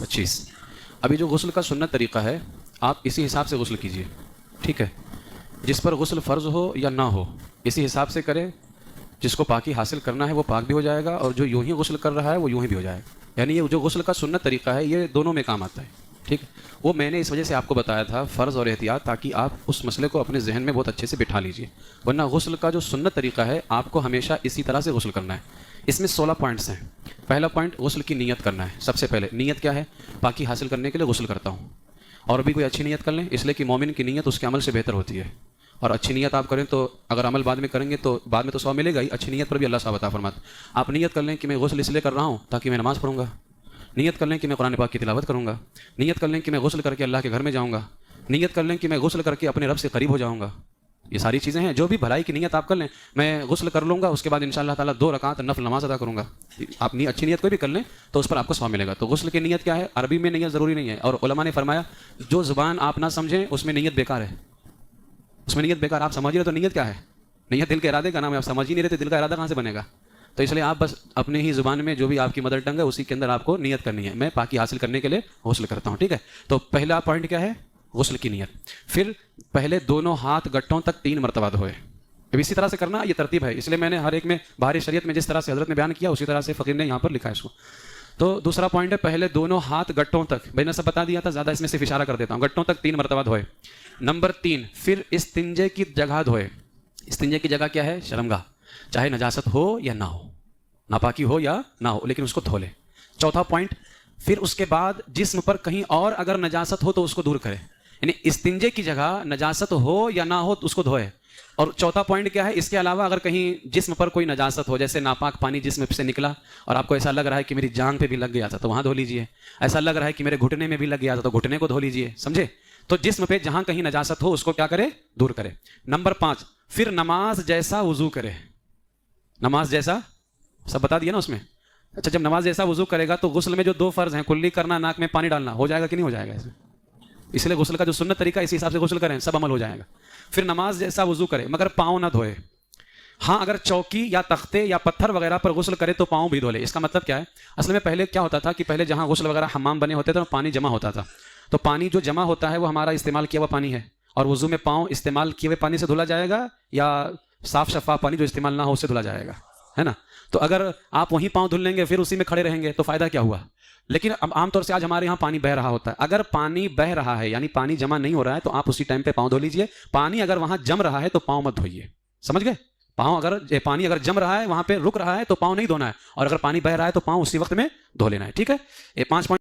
25। ابھی جو غسل کا سنت طریقہ ہے آپ اسی حساب سے غسل کیجئے، ٹھیک ہے؟ جس پر غسل فرض ہو یا نہ ہو اسی حساب سے کریں، جس کو پاکی حاصل کرنا ہے وہ پاک بھی ہو جائے گا، اور جو یوں ہی غسل کر رہا ہے وہ یوں ہی بھی ہو جائے گا۔ یعنی یہ جو غسل کا سنت طریقہ ہے یہ دونوں میں کام آتا ہے، ٹھیک ہے؟ وہ میں نے اس وجہ سے آپ کو بتایا تھا فرض اور احتیاط، تاکہ آپ اس مسئلے کو اپنے ذہن میں بہت اچھے سے بٹھا لیجئے، ورنہ غسل کا جو سنت طریقہ ہے آپ کو ہمیشہ اسی طرح سے غسل کرنا ہے۔ اس میں 16 پوائنٹس ہیں۔ پہلا پوائنٹ غسل کی نیت کرنا ہے۔ سب سے پہلے نیت کیا ہے؟ پاکی حاصل کرنے کے لیے غسل کرتا ہوں، اور بھی کوئی اچھی نیت کر لیں، اس لیے کہ مومن کی نیت اس کے عمل سے بہتر ہوتی ہے، اور اچھی نیت آپ کریں تو اگر عمل بعد میں کریں گے تو بعد میں تو 100 ملے گا ہی، اچھی نیت پر بھی اللہ صاحب عطا فرماتا۔ آپ نیت کر لیں کہ میں غسل اس لیے کر رہا ہوں تاکہ میں نماز پڑھوں گا، نیت کر لیں کہ میں قرآن پاک کی تلاوت کروں گا، نیت کر لیں کہ میں غسل کر کے اللہ کے گھر میں جاؤں گا، نیت کر لیں کہ میں غسل کر کے اپنے رب سے قریب ہو جاؤں گا۔ یہ ساری چیزیں ہیں، جو بھی بھلائی کی نیت آپ کر لیں۔ میں غسل کر لوں گا، اس کے بعد انشاءاللہ تعالیٰ 2 رکعت نفل نماز ادا کروں گا، آپ اچھی نیت کوئی بھی کر لیں تو اس پر آپ کو 100 ملے گا۔ تو غسل کی نیت کیا ہے؟ عربی میں نیت ضروری نہیں ہے، اور علماء نے فرمایا جو زبان آپ نہ سمجھیں اس میں نیت بیکار ہے، اس میں نیت بیکار۔ آپ سمجھ رہے تو نیت کیا ہے؟ نیت دل کے ارادے کا نام ہے، آپ سمجھ ہی نہیں رہتے دل کا ارادہ کہاں سے بنے گا؟ تو اس لیے آپ بس اپنے ہی زبان میں جو بھی آپ کی مدر ٹنگ ہے اسی کے اندر آپ کو نیت کرنی ہے، میں پاکی حاصل کرنے کے لیے غسل کرتا ہوں، ٹھیک ہے؟ تو پہلا پوائنٹ کیا ہے؟ غسل کی نیت۔ پھر پہلے دونوں ہاتھ گٹھوں تک 3 مرتبہ دھوئے۔ اب اسی طرح سے کرنا، یہ ترتیب ہے، اس لیے میں نے ہر ایک میں باہری شریعت میں جس طرح سے حضرت نے بیان کیا اسی طرح سے فقیر نے یہاں پر لکھا ہے اس کو۔ تو دوسرا پوائنٹ ہے پہلے دونوں ہاتھ گٹھوں تک، میں نے سب بتا دیا تھا، زیادہ اس میں صرف اشارہ کر دیتا ہوں، گٹھوں تک 3 مرتبہ دھوئے۔ نمبر 3، پھر استنجے کی جگہ دھوئے۔ استنجے کی جگہ کیا ہے؟ شرمگاہ، چاہے نجاست ہو یا نہ ہو، ناپاکی ہو یا نہ ہو، لیکن اس کو دھو لے۔ چوتھا پوائنٹ، پھر اس کے بعد جسم پر کہیں اور اگر نجاست ہو تو اس کو دور کرے، یعنی استنجے کی جگہ نجاست ہو یا نہ ہو تو اس کو دھوئے۔ اور چوتھا پوائنٹ کیا ہے؟ اس کے علاوہ اگر کہیں جسم پر کوئی نجاست ہو، جیسے ناپاک پانی جسم سے نکلا اور آپ کو ایسا لگ رہا ہے کہ میری جانگ پہ بھی لگ گیا تھا تو وہاں دھو لیجئے، ایسا لگ رہا ہے کہ میرے گھٹنے میں بھی لگ گیا تھا تو گھٹنے کو دھو لیجئے، سمجھے؟ تو جسم پہ جہاں کہیں نجاست ہو اس کو کیا کرے؟ دور کرے۔ نمبر 5، پھر نماز جیسا وضو کرے۔ نماز جیسا سب بتا دیا نا اس میں؟ اچھا، جب نماز جیسا وضو کرے گا تو غسل میں جو 2 فرض ہیں، کلی کرنا، ناک میں پانی ڈالنا، ہو جائے گا کہ نہیں ہو جائے گا اس میں؟ اس لیے غسل کا جو سنت طریقہ اسی حساب سے غسل کریں، سب عمل ہو جائے گا۔ پھر نماز جیسا وضو کرے مگر پاؤں نہ دھوئے۔ ہاں، اگر چوکی یا تختے یا پتھر وغیرہ پر غسل کرے تو پاؤں بھی دھو لے۔ اس کا مطلب کیا ہے؟ اصل میں پہلے کیا ہوتا تھا کہ پہلے جہاں غسل وغیرہ حمام بنے ہوتے تھے پانی جمع ہوتا تھا، تو پانی جو جمع ہوتا ہے وہ ہمارا استعمال کیا ہوا پانی ہے، اور وضو میں پاؤں استعمال کیے ہوئے پانی سے دھلا جائے گا یا صاف شفاف پانی جو استعمال نہ ہو اس سے دھلا جائے گا، ہے نا؟ تو اگر آپ وہیں پاؤں دھل لیں گے پھر اسی میں کھڑے رہیں گے تو فائدہ کیا ہوا؟ لیکن اب عام طور سے آج ہمارے یہاں پانی بہ رہا ہوتا ہے، اگر پانی بہ رہا ہے یعنی پانی جمع نہیں ہو رہا ہے تو آپ اسی ٹائم پہ پاؤں دھو لیجئے۔ پانی اگر وہاں جم رہا ہے تو پاؤں مت دھوئیے، سمجھ گئے؟ پانی اگر جم رہا ہے وہاں پہ رک رہا ہے تو پاؤں نہیں دھونا ہے، اور اگر پانی بہ رہا ہے تو پاؤں اسی وقت میں دھو لینا ہے، ٹھیک ہے؟ یہ 5 پوائنٹ